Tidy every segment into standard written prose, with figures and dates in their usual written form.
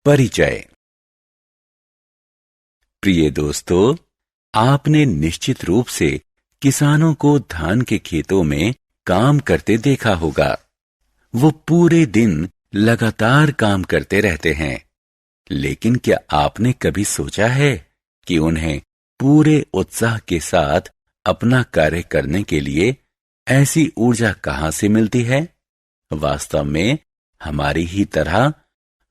परिचय। प्रिय दोस्तों, आपने निश्चित रूप से किसानों को धान के खेतों में काम करते देखा होगा। वो पूरे दिन लगातार काम करते रहते हैं, लेकिन क्या आपने कभी सोचा है कि उन्हें पूरे उत्साह के साथ अपना कार्य करने के लिए ऐसी ऊर्जा कहां से मिलती है? वास्तव में हमारी ही तरह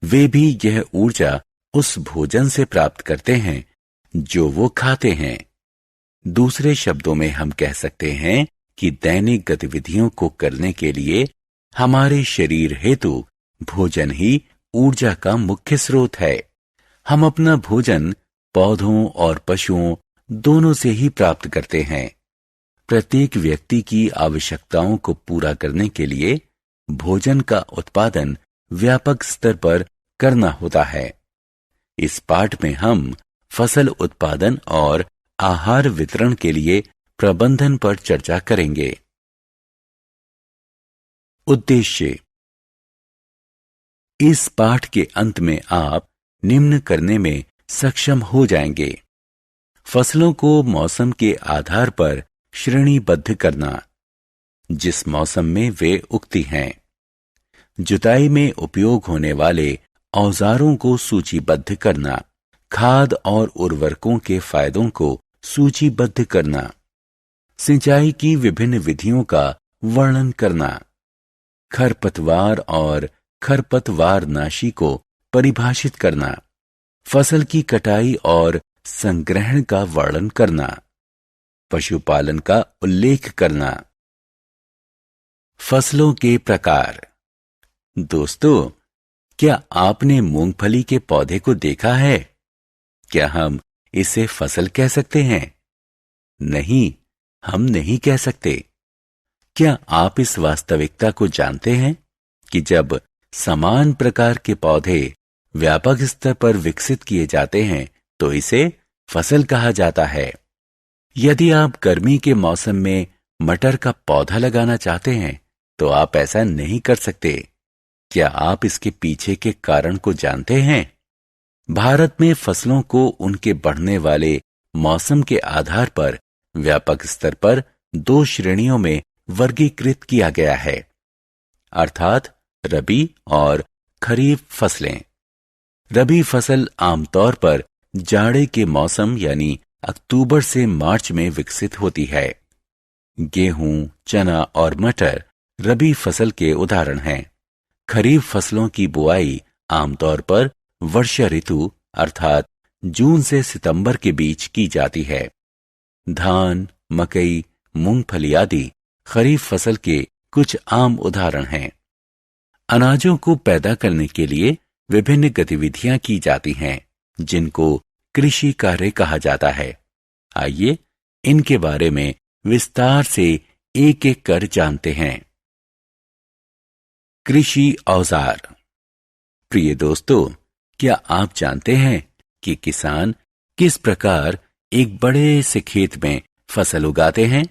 वे भी यह ऊर्जा उस भोजन से प्राप्त करते हैं जो वो खाते हैं। दूसरे शब्दों में हम कह सकते हैं कि दैनिक गतिविधियों को करने के लिए हमारे शरीर हेतु भोजन ही ऊर्जा का मुख्य स्रोत है। हम अपना भोजन पौधों और पशुओं दोनों से ही प्राप्त करते हैं। प्रत्येक व्यक्ति की आवश्यकताओं को पूरा करने के लिए भोजन का उत्पादन व्यापक स्तर पर करना होता है। इस पाठ में हम फसल उत्पादन और आहार वितरण के लिए प्रबंधन पर चर्चा करेंगे। उद्देश्य। इस पाठ के अंत में आप निम्न करने में सक्षम हो जाएंगे: फसलों को मौसम के आधार पर श्रेणीबद्ध करना, जिस मौसम में वे उगती हैं। जुताई में उपयोग होने वाले औजारों को सूचीबद्ध करना, खाद और उर्वरकों के फायदों को सूचीबद्ध करना, सिंचाई की विभिन्न विधियों का वर्णन करना, खरपतवार और खरपतवारनाशी को परिभाषित करना, फसल की कटाई और संग्रहण का वर्णन करना, पशुपालन का उल्लेख करना। फसलों के प्रकार। दोस्तों, क्या आपने मूंगफली के पौधे को देखा है? क्या हम इसे फसल कह सकते हैं? नहीं, हम नहीं कह सकते। क्या आप इस वास्तविकता को जानते हैं कि जब समान प्रकार के पौधे व्यापक स्तर पर विकसित किए जाते हैं तो इसे फसल कहा जाता है। यदि आप गर्मी के मौसम में मटर का पौधा लगाना चाहते हैं तो आप ऐसा नहीं कर सकते। क्या आप इसके पीछे के कारण को जानते हैं? भारत में फसलों को उनके बढ़ने वाले मौसम के आधार पर व्यापक स्तर पर 2 श्रेणियों में वर्गीकृत किया गया है, अर्थात रबी और खरीफ फसलें। रबी फसल आमतौर पर जाड़े के मौसम यानी अक्टूबर से मार्च में विकसित होती है। गेहूं, चना और मटर रबी फसल के उदाहरण हैं। खरीफ फसलों की बुआई आमतौर पर वर्षा ऋतु अर्थात जून से सितंबर के बीच की जाती है। धान, मकई, मूंगफली आदि खरीफ फसल के कुछ आम उदाहरण हैं। अनाजों को पैदा करने के लिए विभिन्न गतिविधियां की जाती हैं, जिनको कृषि कार्य कहा जाता है। आइए इनके बारे में विस्तार से एक एक कर जानते हैं। कृषि औजार। प्रिय दोस्तों, क्या आप जानते हैं कि किसान किस प्रकार एक बड़े से खेत में फसल उगाते हैं?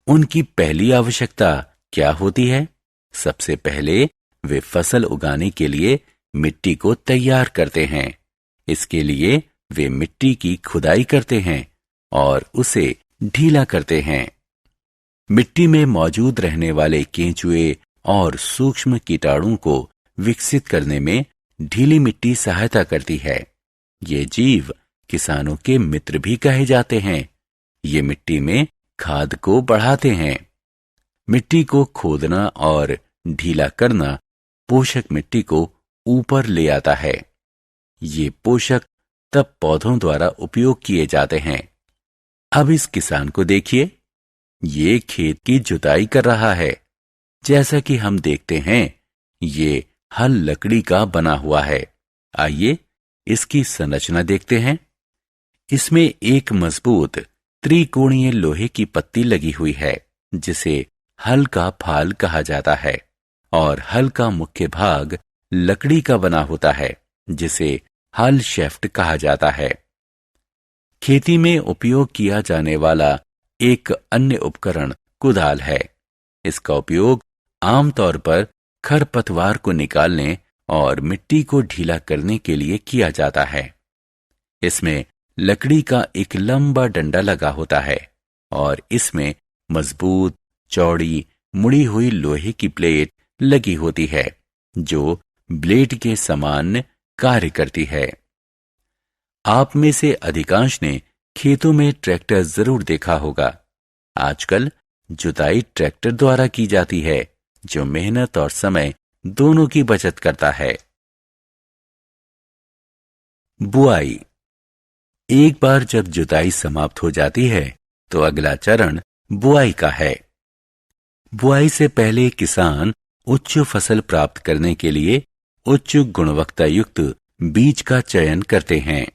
उनकी पहली आवश्यकता क्या होती है? सबसे पहले वे फसल उगाने के लिए मिट्टी को तैयार करते हैं। इसके लिए वे मिट्टी की खुदाई करते हैं और उसे ढीला करते हैं। मिट्टी में मौजूद रहने वाले केंचुए और सूक्ष्म कीटाणुओं को विकसित करने में ढीली मिट्टी सहायता करती है। ये जीव किसानों के मित्र भी कहे जाते हैं। ये मिट्टी में खाद को बढ़ाते हैं। मिट्टी को खोदना और ढीला करना पोषक मिट्टी को ऊपर ले आता है। ये पोषक तब पौधों द्वारा उपयोग किए जाते हैं। अब इस किसान को देखिए, ये खेत की जुताई कर रहा है। जैसा कि हम देखते हैं, ये हल लकड़ी का बना हुआ है। आइए इसकी संरचना देखते हैं। इसमें एक मजबूत त्रिकोणीय लोहे की पत्ती लगी हुई है, जिसे हल का फाल कहा जाता है, और हल का मुख्य भाग लकड़ी का बना होता है, जिसे हल शैफ्ट कहा जाता है। खेती में उपयोग किया जाने वाला एक अन्य उपकरण कुदाल है। इसका उपयोग आमतौर पर खरपतवार को निकालने और मिट्टी को ढीला करने के लिए किया जाता है। इसमें लकड़ी का एक लंबा डंडा लगा होता है और इसमें मजबूत, चौड़ी, मुड़ी हुई लोहे की प्लेट लगी होती है जो ब्लेड के समान कार्य करती है। आप में से अधिकांश ने खेतों में ट्रैक्टर जरूर देखा होगा। आजकल जुताई ट्रैक्टर द्वारा की जाती है जो मेहनत और समय दोनों की बचत करता है। बुआई। एक बार जब जुताई समाप्त हो जाती है तो अगला चरण बुआई का है। बुआई से पहले किसान उच्च फसल प्राप्त करने के लिए उच्च गुणवत्ता युक्त बीज का चयन करते हैं।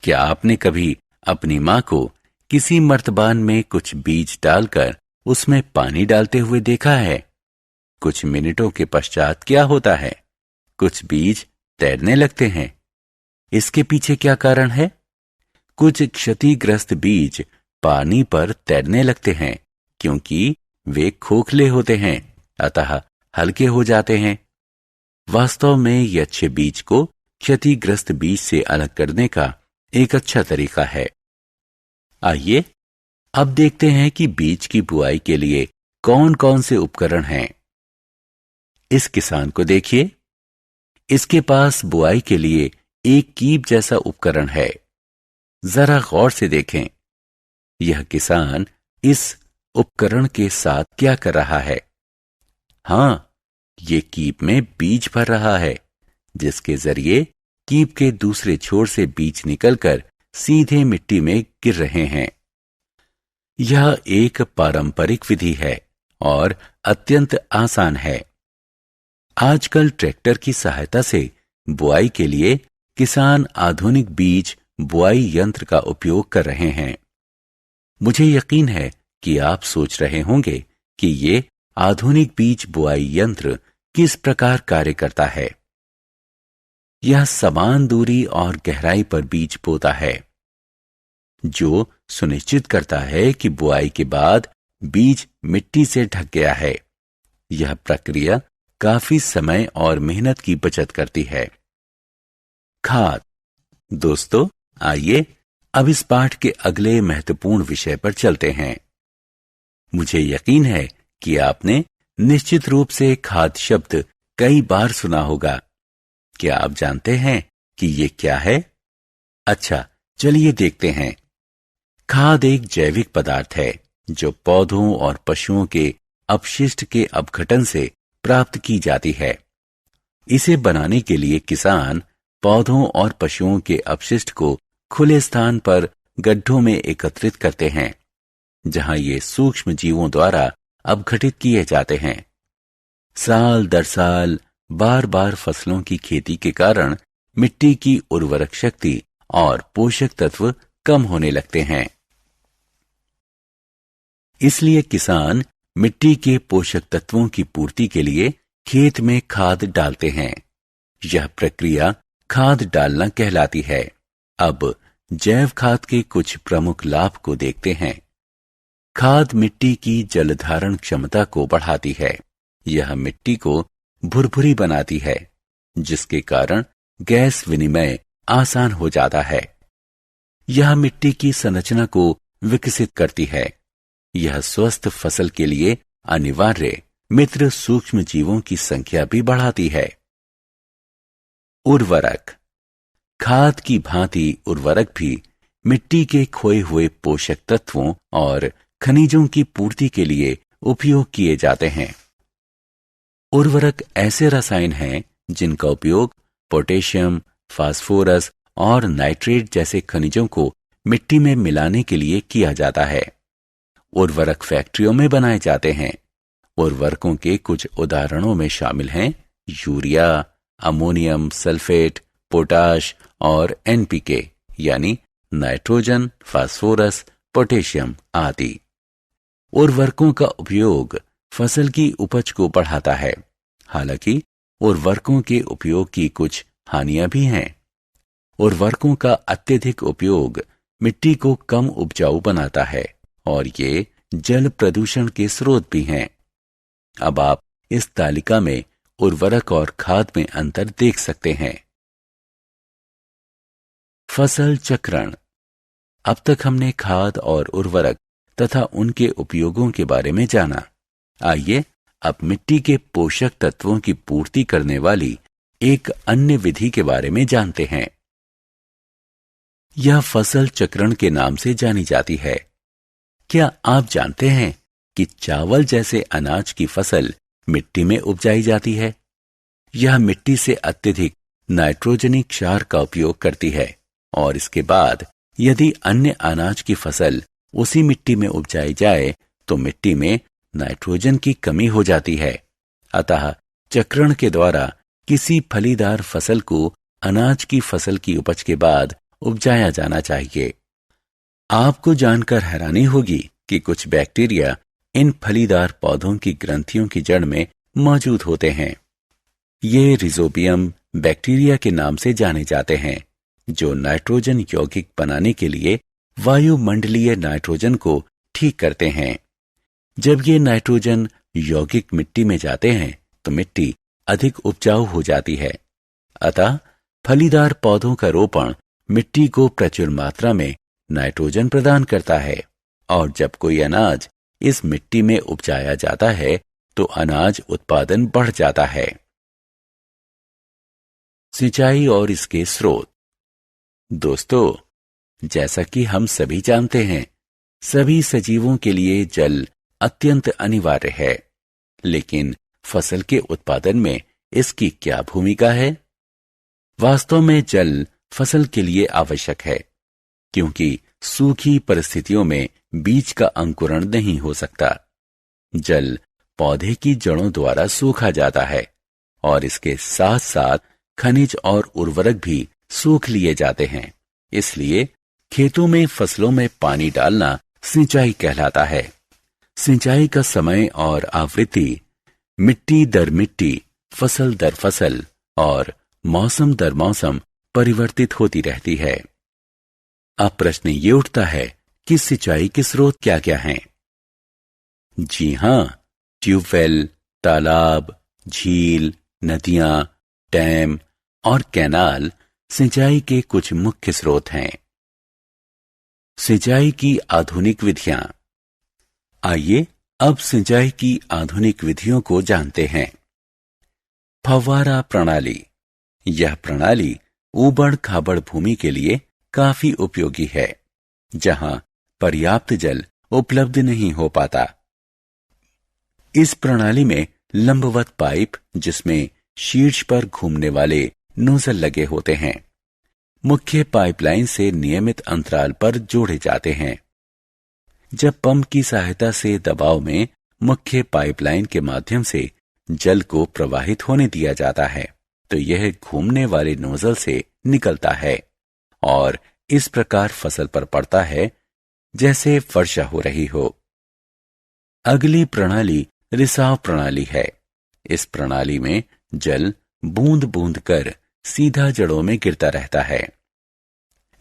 क्या आपने कभी अपनी मां को किसी मर्तबान में कुछ बीज डालकर उसमें पानी डालते हुए देखा है? कुछ मिनटों के पश्चात क्या होता है? कुछ बीज तैरने लगते हैं। इसके पीछे क्या कारण है? कुछ क्षतिग्रस्त बीज पानी पर तैरने लगते हैं क्योंकि वे खोखले होते हैं, अतः हल्के हो जाते हैं। वास्तव में ये अच्छे बीज को क्षतिग्रस्त बीज से अलग करने का एक अच्छा तरीका है। आइए अब देखते हैं कि बीज की बुआई के लिए कौन कौन से उपकरण हैं। इस किसान को देखिए, इसके पास बुआई के लिए एक कीप जैसा उपकरण है। जरा गौर से देखें, यह किसान इस उपकरण के साथ क्या कर रहा है? हां, ये कीप में बीज भर रहा है, जिसके जरिए कीप के दूसरे छोर से बीज निकलकर सीधे मिट्टी में गिर रहे हैं। यह एक पारंपरिक विधि है और अत्यंत आसान है। आजकल ट्रैक्टर की सहायता से बुआई के लिए किसान आधुनिक बीज बुआई यंत्र का उपयोग कर रहे हैं। मुझे यकीन है कि आप सोच रहे होंगे कि ये आधुनिक बीज बुआई यंत्र किस प्रकार कार्य करता है। यह समान दूरी और गहराई पर बीज बोता है, जो सुनिश्चित करता है कि बुआई के बाद बीज मिट्टी से ढक गया है। यह प्रक्रिया काफी समय और मेहनत की बचत करती है। खाद। दोस्तों, आइए अब इस पाठ के अगले महत्वपूर्ण विषय पर चलते हैं। मुझे यकीन है कि आपने निश्चित रूप से खाद शब्द कई बार सुना होगा। क्या आप जानते हैं कि ये क्या है? अच्छा, चलिए देखते हैं। खाद एक जैविक पदार्थ है जो पौधों और पशुओं के अपशिष्ट के अपघटन से प्राप्त की जाती है। इसे बनाने के लिए किसान पौधों और पशुओं के अपशिष्ट को खुले स्थान पर गड्ढों में एकत्रित करते हैं, जहां ये सूक्ष्म जीवों द्वारा अपघटित किए जाते हैं। साल दर साल बार बार फसलों की खेती के कारण मिट्टी की उर्वरक शक्ति और पोषक तत्व कम होने लगते हैं। इसलिए किसान मिट्टी के पोषक तत्वों की पूर्ति के लिए खेत में खाद डालते हैं। यह प्रक्रिया खाद डालना कहलाती है। अब जैव खाद के कुछ प्रमुख लाभ को देखते हैं। खाद मिट्टी की जल धारण क्षमता को बढ़ाती है। यह मिट्टी को भुरभुरी बनाती है, जिसके कारण गैस विनिमय आसान हो जाता है। यह मिट्टी की संरचना को विकसित करती है। यह स्वस्थ फसल के लिए अनिवार्य मित्र सूक्ष्म जीवों की संख्या भी बढ़ाती है। उर्वरक। खाद की भांति उर्वरक भी मिट्टी के खोए हुए पोषक तत्वों और खनिजों की पूर्ति के लिए उपयोग किए जाते हैं। उर्वरक ऐसे रसायन हैं जिनका उपयोग पोटेशियम, फास्फोरस और नाइट्रेट जैसे खनिजों को मिट्टी में मिलाने के लिए किया जाता है। उर्वरक फैक्ट्रियों में बनाए जाते हैं। उर्वरकों के कुछ उदाहरणों में शामिल हैं यूरिया, अमोनियम सल्फेट, पोटाश और एनपीके यानी नाइट्रोजन, फास्फोरस, पोटेशियम आदि। उर्वरकों का उपयोग फसल की उपज को बढ़ाता है। हालांकि उर्वरकों के उपयोग की कुछ हानियां भी हैं। उर्वरकों का अत्यधिक उपयोग मिट्टी को कम उपजाऊ बनाता है और ये जल प्रदूषण के स्रोत भी हैं। अब आप इस तालिका में उर्वरक और खाद में अंतर देख सकते हैं। फसल चक्रण। अब तक हमने खाद और उर्वरक तथा उनके उपयोगों के बारे में जाना। आइए अब मिट्टी के पोषक तत्वों की पूर्ति करने वाली एक अन्य विधि के बारे में जानते हैं। यह फसल चक्रण के नाम से जानी जाती है। क्या आप जानते हैं कि चावल जैसे अनाज की फसल मिट्टी में उपजाई जाती है? यह मिट्टी से अत्यधिक नाइट्रोजनी क्षार का उपयोग करती है और इसके बाद यदि अन्य अनाज की फसल उसी मिट्टी में उपजाई जाए तो मिट्टी में नाइट्रोजन की कमी हो जाती है। अतः चक्रण के द्वारा किसी फलीदार फसल को अनाज की फसल की उपज के बाद उपजाया जाना चाहिए। आपको जानकर हैरानी होगी कि कुछ बैक्टीरिया इन फलीदार पौधों की ग्रंथियों की जड़ में मौजूद होते हैं। ये रिजोबियम बैक्टीरिया के नाम से जाने जाते हैं, जो नाइट्रोजन यौगिक बनाने के लिए वायुमंडलीय नाइट्रोजन को ठीक करते हैं। जब ये नाइट्रोजन यौगिक मिट्टी में जाते हैं तो मिट्टी अधिक उपजाऊ हो जाती है। अतः फलीदार पौधों का रोपण मिट्टी को प्रचुर मात्रा में नाइट्रोजन प्रदान करता है और जब कोई अनाज इस मिट्टी में उपजाया जाता है तो अनाज उत्पादन बढ़ जाता है। सिंचाई और इसके स्रोत। दोस्तों, जैसा कि हम सभी जानते हैं, सभी सजीवों के लिए जल अत्यंत अनिवार्य है, लेकिन फसल के उत्पादन में इसकी क्या भूमिका है? वास्तव में जल फसल के लिए आवश्यक है, क्योंकि सूखी परिस्थितियों में बीज का अंकुरण नहीं हो सकता। जल पौधे की जड़ों द्वारा सूखा जाता है और इसके साथ साथ खनिज और उर्वरक भी सूख लिए जाते हैं। इसलिए खेतों में फसलों में पानी डालना सिंचाई कहलाता है। सिंचाई का समय और आवृत्ति मिट्टी दर मिट्टी, फसल दर फसल और मौसम दर मौसम परिवर्तित होती रहती है। अब प्रश्न ये उठता है कि सिंचाई के स्रोत क्या क्या हैं? जी हां, ट्यूबवेल, तालाब, झील, नदियां, डैम और कैनाल सिंचाई के कुछ मुख्य स्रोत हैं। सिंचाई की आधुनिक विधियां। आइए अब सिंचाई की आधुनिक विधियों को जानते हैं। फव्वारा प्रणाली। यह प्रणाली ऊबड़ खाबड़ भूमि के लिए काफी उपयोगी है, जहां पर्याप्त जल उपलब्ध नहीं हो पाता। इस प्रणाली में लंबवत पाइप, जिसमें शीर्ष पर घूमने वाले नोजल लगे होते हैं, मुख्य पाइपलाइन से नियमित अंतराल पर जोड़े जाते हैं। जब पंप की सहायता से दबाव में मुख्य पाइपलाइन के माध्यम से जल को प्रवाहित होने दिया जाता है तो यह घूमने वाले नोजल से निकलता है और इस प्रकार फसल पर पड़ता है जैसे वर्षा हो रही हो। अगली प्रणाली रिसाव प्रणाली है। इस प्रणाली में जल बूंद बूंद कर सीधा जड़ों में गिरता रहता है।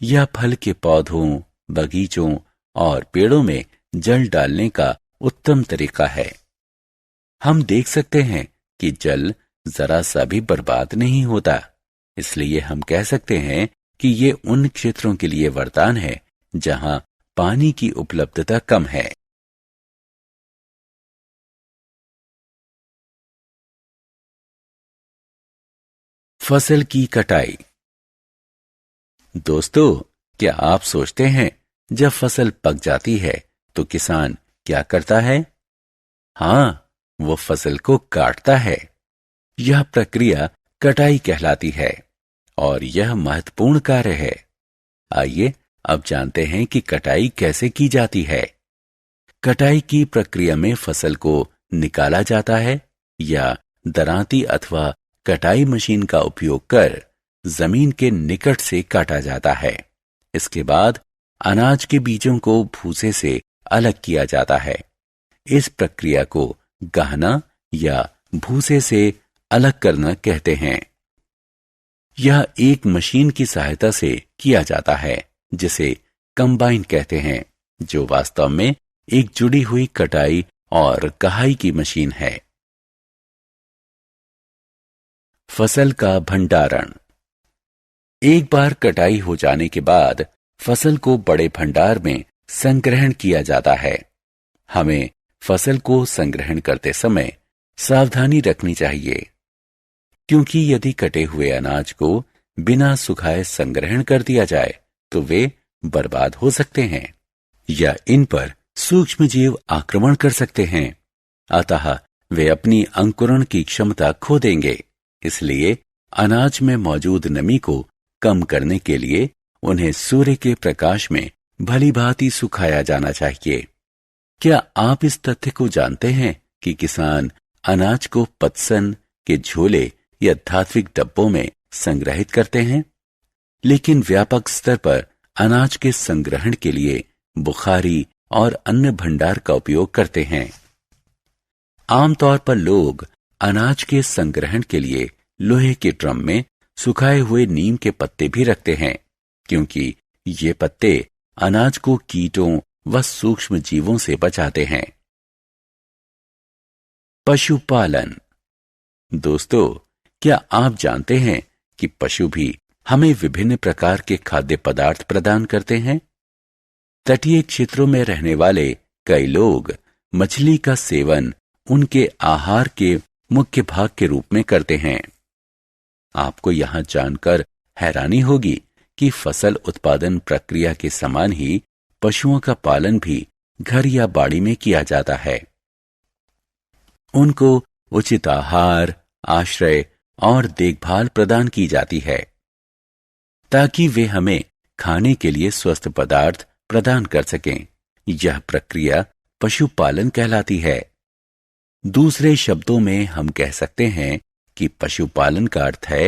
यह फल के पौधों, बगीचों और पेड़ों में जल डालने का उत्तम तरीका है। हम देख सकते हैं कि जल जरा सा भी बर्बाद नहीं होता, इसलिए हम कह सकते हैं कि ये उन क्षेत्रों के लिए वरदान है जहां पानी की उपलब्धता कम है। फसल की कटाई। दोस्तों, क्या आप सोचते हैं जब फसल पक जाती है तो किसान क्या करता है? हां, वो फसल को काटता है। यह प्रक्रिया कटाई कहलाती है और यह महत्वपूर्ण कार्य है। आइए अब जानते हैं कि कटाई कैसे की जाती है। कटाई की प्रक्रिया में फसल को निकाला जाता है या दरांती अथवा कटाई मशीन का उपयोग कर जमीन के निकट से काटा जाता है। इसके बाद अनाज के बीजों को भूसे से अलग किया जाता है। इस प्रक्रिया को गाहना या भूसे से अलग करना कहते हैं। यह एक मशीन की सहायता से किया जाता है जिसे कंबाइन कहते हैं, जो वास्तव में एक जुड़ी हुई कटाई और कहाई की मशीन है। फसल का भंडारण। एक बार कटाई हो जाने के बाद फसल को बड़े भंडार में संग्रहण किया जाता है। हमें फसल को संग्रहण करते समय सावधानी रखनी चाहिए, क्योंकि यदि कटे हुए अनाज को बिना सुखाए संग्रहण कर दिया जाए तो वे बर्बाद हो सकते हैं या इन पर सूक्ष्म जीव आक्रमण कर सकते हैं। अतः वे अपनी अंकुरण की क्षमता खो देंगे। इसलिए अनाज में मौजूद नमी को कम करने के लिए उन्हें सूर्य के प्रकाश में भली भांति सुखाया जाना चाहिए। क्या आप इस तथ्य को जानते हैं कि किसान अनाज को पतसन के झोले या धात्विक डब्बों में संग्रहित करते हैं, लेकिन व्यापक स्तर पर अनाज के संग्रहण के लिए बुखारी और अन्य भंडार का उपयोग करते हैं। आमतौर पर लोग अनाज के संग्रहण के लिए लोहे के ड्रम में सुखाए हुए नीम के पत्ते भी रखते हैं, क्योंकि ये पत्ते अनाज को कीटों व सूक्ष्म जीवों से बचाते हैं। पशुपालन। दोस्तों, क्या आप जानते हैं कि पशु भी हमें विभिन्न प्रकार के खाद्य पदार्थ प्रदान करते हैं? तटीय क्षेत्रों में रहने वाले कई लोग मछली का सेवन उनके आहार के मुख्य भाग के रूप में करते हैं। आपको यहां जानकर हैरानी होगी कि फसल उत्पादन प्रक्रिया के समान ही पशुओं का पालन भी घर या बाड़ी में किया जाता है। उनको उचित आहार, आश्रय और देखभाल प्रदान की जाती है ताकि वे हमें खाने के लिए स्वस्थ पदार्थ प्रदान कर सकें। यह प्रक्रिया पशुपालन कहलाती है। दूसरे शब्दों में हम कह सकते हैं कि पशुपालन का अर्थ है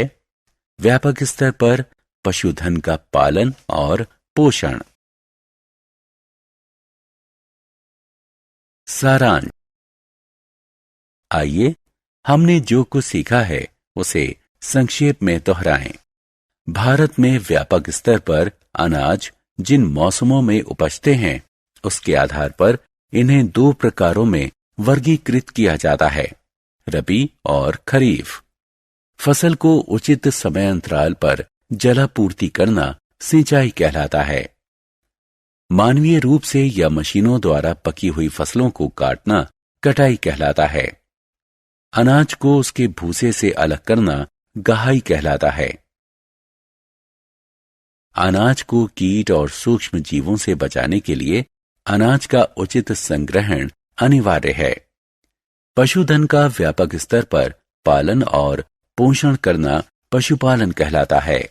व्यापक स्तर पर पशुधन का पालन और पोषण। सारांश। आइए हमने जो कुछ सीखा है उसे संक्षेप में दोहराएं। भारत में व्यापक स्तर पर अनाज जिन मौसमों में उपजते हैं उसके आधार पर इन्हें दो प्रकारों में वर्गीकृत किया जाता है, रबी और खरीफ। फसल को उचित समय अंतराल पर जलापूर्ति करना सिंचाई कहलाता है। मानवीय रूप से या मशीनों द्वारा पकी हुई फसलों को काटना कटाई कहलाता है। अनाज को उसके भूसे से अलग करना गहाई कहलाता है। अनाज को कीट और सूक्ष्म जीवों से बचाने के लिए अनाज का उचित संग्रहण अनिवार्य है। पशुधन का व्यापक स्तर पर पालन और पोषण करना पशुपालन कहलाता है।